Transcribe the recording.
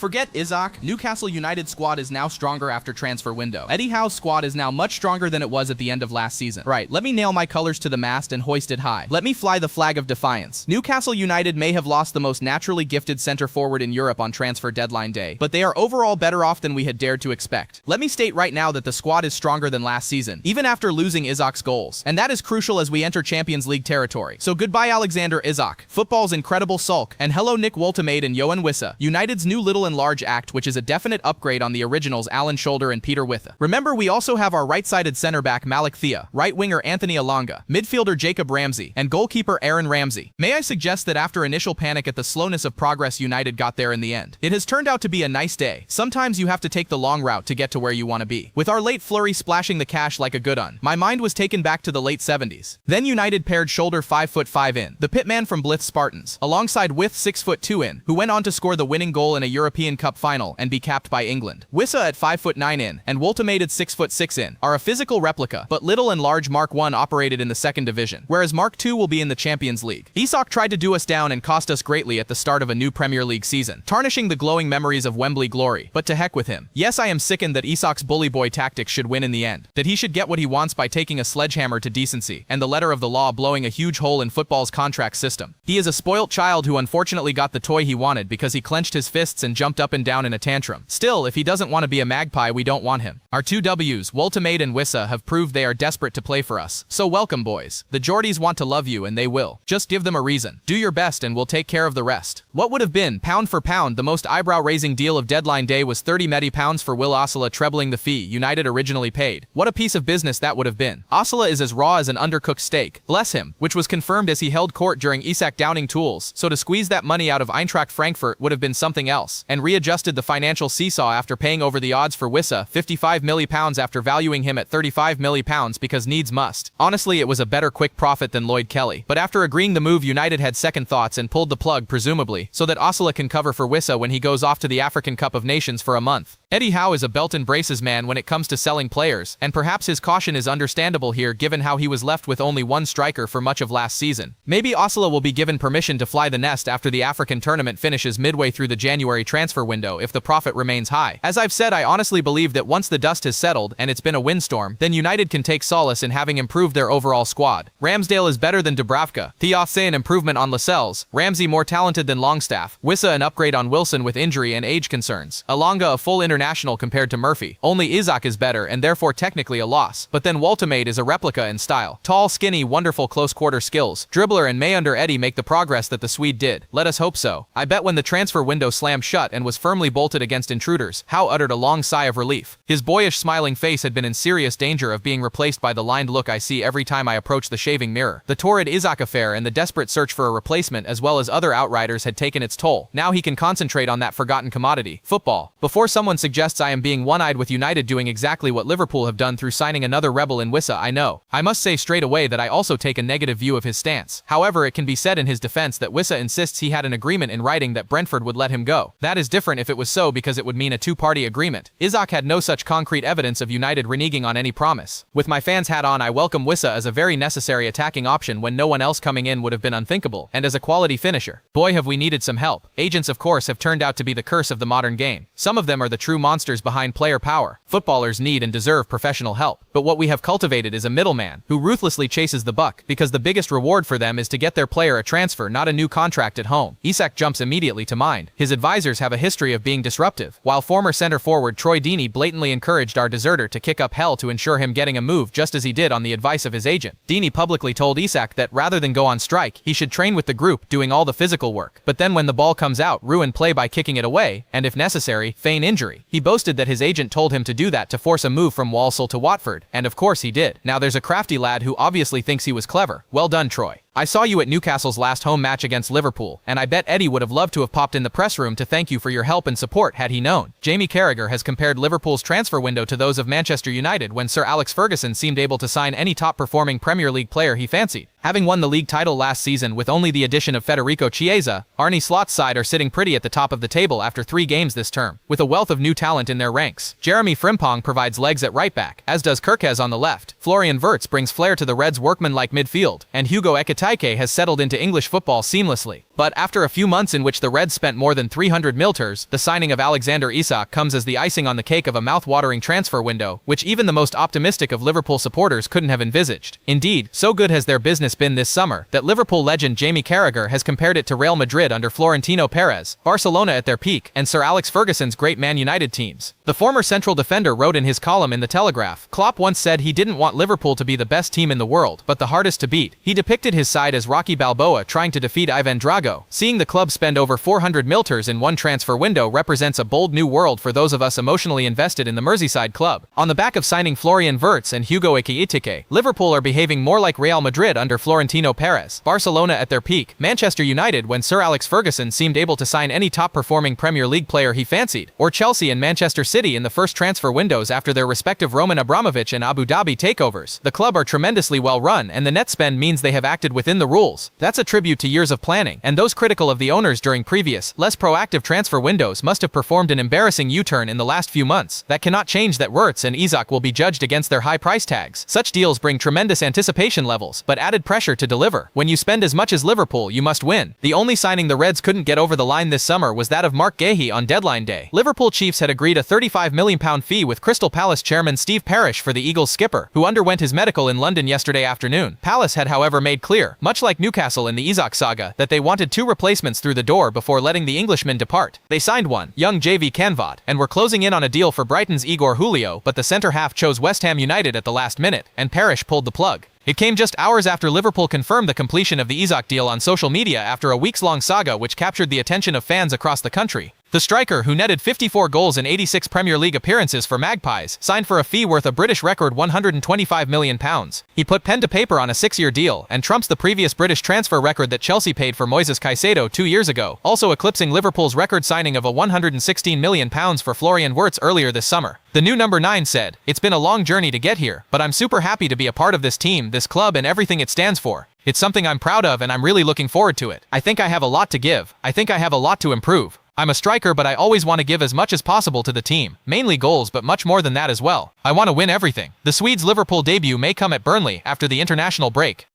Forget Isak, Newcastle United squad is now stronger after transfer window. Eddie Howe's squad is now much stronger than it was at the end of last season. Right, let me nail my colors to the mast and hoist it high. Let me fly the flag of defiance. Newcastle United may have lost the most naturally gifted center forward in Europe on transfer deadline day, but they are overall better off than we had dared to expect. Let me state right now that the squad is stronger than last season, even after losing Isak's goals. And that is crucial as we enter Champions League territory. So goodbye Alexander Isak, football's incredible sulk, and hello Nick Woltemade and Yoane Wissa, United's new little and large act, which is a definite upgrade on the originals Alan Shoulder and Peter Withe. Remember, we also have our right-sided center back Malick Thiaw, right winger Anthony Elanga, midfielder Jacob Ramsey, and goalkeeper Aaron Ramsey. May I suggest that after initial panic at the slowness of progress, United got there in the end. It has turned out to be a nice day. Sometimes you have to take the long route to get to where you want to be. With our late flurry splashing the cash like a good un, my mind was taken back to the late 70s. Then United paired Shoulder 5'5" in, the pitman from Blyth Spartans, alongside Withe 6'2" in, who went on to score the winning goal in a European Cup final and be capped by England. Wissa at 5'9" in, and Woltemade at 6'6" in, are a physical replica, but little and large Mark 1 operated in the second division, whereas Mark 2 will be in the Champions League. Isak tried to do us down and cost us greatly at the start of a new Premier League season, tarnishing the glowing memories of Wembley glory, but to heck with him. Yes, I am sickened that Isak's bully boy tactics should win in the end, that he should get what he wants by taking a sledgehammer to decency, and the letter of the law blowing a huge hole in football's contract system. He is a spoilt child who unfortunately got the toy he wanted because he clenched his fists and jumped up and down in a tantrum. Still, if he doesn't want to be a magpie, we don't want him. Our two W's, Woltemade and Wissa, have proved they are desperate to play for us. So welcome, boys. The Geordies want to love you and they will. Just give them a reason. Do your best and we'll take care of the rest. What would have been, pound for pound, the most eyebrow-raising deal of deadline day was £30 for Will Osula, trebling the fee United originally paid. What a piece of business that would have been. Osula is as raw as an undercooked steak, bless him, which was confirmed as he held court during Isak downing tools, so to squeeze that money out of Eintracht Frankfurt would have been something else, and readjusted the financial seesaw after paying over the odds for Wissa, £55 million after valuing him at £35 million because needs must. Honestly, it was a better quick profit than Lloyd Kelly, but after agreeing the move, United had second thoughts and pulled the plug, presumably, so that Osula can cover for Wissa when he goes off to the African Cup of Nations for a month. Eddie Howe is a belt and braces man when it comes to selling players, and perhaps his caution is understandable here given how he was left with only one striker for much of last season. Maybe Osula will be given permission to fly the nest after the African tournament finishes midway through the January transfer window if the profit remains high. As I've said, I honestly believe that once the dust has settled and it's been a windstorm, then United can take solace in having improved their overall squad. Ramsdale is better than Dubravka, Thiaw an improvement on Lascelles, Ramsey more talented than Longstaff, Wissa an upgrade on Wilson with injury and age concerns, Elanga a full international compared to Murphy. Only Isak is better and therefore technically a loss, but then Woltemade is a replica in style. Tall, skinny, wonderful close-quarter skills, dribbler, and may under Eddie make the progress that the Swede did. Let us hope so. I bet when the transfer window slammed shut and was firmly bolted against intruders, Howe uttered a long sigh of relief. His boyish smiling face had been in serious danger of being replaced by the lined look I see every time I approach the shaving mirror. The torrid Isak affair and the desperate search for a replacement as well as other outriders had taken its toll. Now he can concentrate on that forgotten commodity, football. Before someone suggests I am being one-eyed with United doing exactly what Liverpool have done through signing another rebel in Wissa, I must say straight away that I also take a negative view of his stance. However, it can be said in his defense that Wissa insists he had an agreement in writing that Brentford would let him go. That is different if it was so because it would mean a two-party agreement. Isak had no such concrete evidence of United reneging on any promise. With my fans hat on, I welcome Wissa as a very necessary attacking option when no one else coming in would have been unthinkable, and as a quality finisher. Boy, have we needed some help. Agents, of course, have turned out to be the curse of the modern game. Some of them are the true monsters behind player power. Footballers need and deserve professional help. But what we have cultivated is a middleman who ruthlessly chases the buck because the biggest reward for them is to get their player a transfer, not a new contract at home. Isak jumps immediately to mind. His advisors have a history of being disruptive, while former center forward Troy Deeney blatantly encouraged our deserter to kick up hell to ensure him getting a move just as he did on the advice of his agent. Deeney publicly told Isak that rather than go on strike, he should train with the group, doing all the physical work. But then when the ball comes out, ruin play by kicking it away, and if necessary, feign injury. He boasted that his agent told him to do that to force a move from Walsall to Watford, and of course he did. Now there's a crafty lad who obviously thinks he was clever. Well done, Troy. I saw you at Newcastle's last home match against Liverpool, and I bet Eddie would have loved to have popped in the press room to thank you for your help and support had he known. Jamie Carragher has compared Liverpool's transfer window to those of Manchester United when Sir Alex Ferguson seemed able to sign any top-performing Premier League player he fancied. Having won the league title last season with only the addition of Federico Chiesa, Arne Slot's side are sitting pretty at the top of the table after 3 games this term, with a wealth of new talent in their ranks. Jeremy Frimpong provides legs at right back, as does Kerkez on the left. Florian Wirtz brings flair to the Reds' workmanlike midfield, and Hugo Ekitike has settled into English football seamlessly. But after a few months in which the Reds spent more than 300 milters, the signing of Alexander Isak comes as the icing on the cake of a mouth-watering transfer window, which even the most optimistic of Liverpool supporters couldn't have envisaged. Indeed, so good has their business been this summer, that Liverpool legend Jamie Carragher has compared it to Real Madrid under Florentino Perez, Barcelona at their peak, and Sir Alex Ferguson's great Man United teams. The former central defender wrote in his column in The Telegraph, Klopp once said he didn't want Liverpool to be the best team in the world, but the hardest to beat. He depicted his side as Rocky Balboa trying to defeat Ivan Drago. Seeing the club spend over 400 milters in one transfer window represents a bold new world for those of us emotionally invested in the Merseyside club. On the back of signing Florian Wirtz and Hugo Ekitike, Liverpool are behaving more like Real Madrid under Florentino Perez, Barcelona at their peak, Manchester United when Sir Alex Ferguson seemed able to sign any top-performing Premier League player he fancied, or Chelsea and Manchester City in the first transfer windows after their respective Roman Abramovich and Abu Dhabi takeovers. The club are tremendously well run, and the net spend means they have acted within the rules. That's a tribute to years of planning, and those critical of the owners during previous, less proactive transfer windows must have performed an embarrassing U-turn in the last few months. That cannot change that Wirtz and Isak will be judged against their high price tags. Such deals bring tremendous anticipation levels, but added pressure to deliver. When you spend as much as Liverpool, you must win. The only signing the Reds couldn't get over the line this summer was that of Mark Gahey on deadline day. Liverpool Chiefs had agreed a £35 million fee with Crystal Palace chairman Steve Parish for the Eagles skipper, who underwent his medical in London yesterday afternoon. Palace had however made clear, much like Newcastle in the Isak saga, that they wanted 2 replacements through the door before letting the Englishman depart. They signed one, young JV Canvat, and were closing in on a deal for Brighton's Igor Julio, but the centre-half chose West Ham United at the last minute, and Parish pulled the plug. It came just hours after Liverpool confirmed the completion of the Isak deal on social media after a weeks-long saga which captured the attention of fans across the country. The striker, who netted 54 goals in 86 Premier League appearances for Magpies, signed for a fee worth a British record £125 million. He put pen to paper on a 6-year deal, and trumps the previous British transfer record that Chelsea paid for Moises Caicedo 2 years ago, also eclipsing Liverpool's record signing of a £116 million for Florian Wirtz earlier this summer. The new number 9 said, "It's been a long journey to get here, but I'm super happy to be a part of this team, this club and everything it stands for. It's something I'm proud of and I'm really looking forward to it. I think I have a lot to give. I think I have a lot to improve. I'm a striker, but I always want to give as much as possible to the team, mainly goals but much more than that as well. I want to win everything." The Swedes' Liverpool debut may come at Burnley after the international break.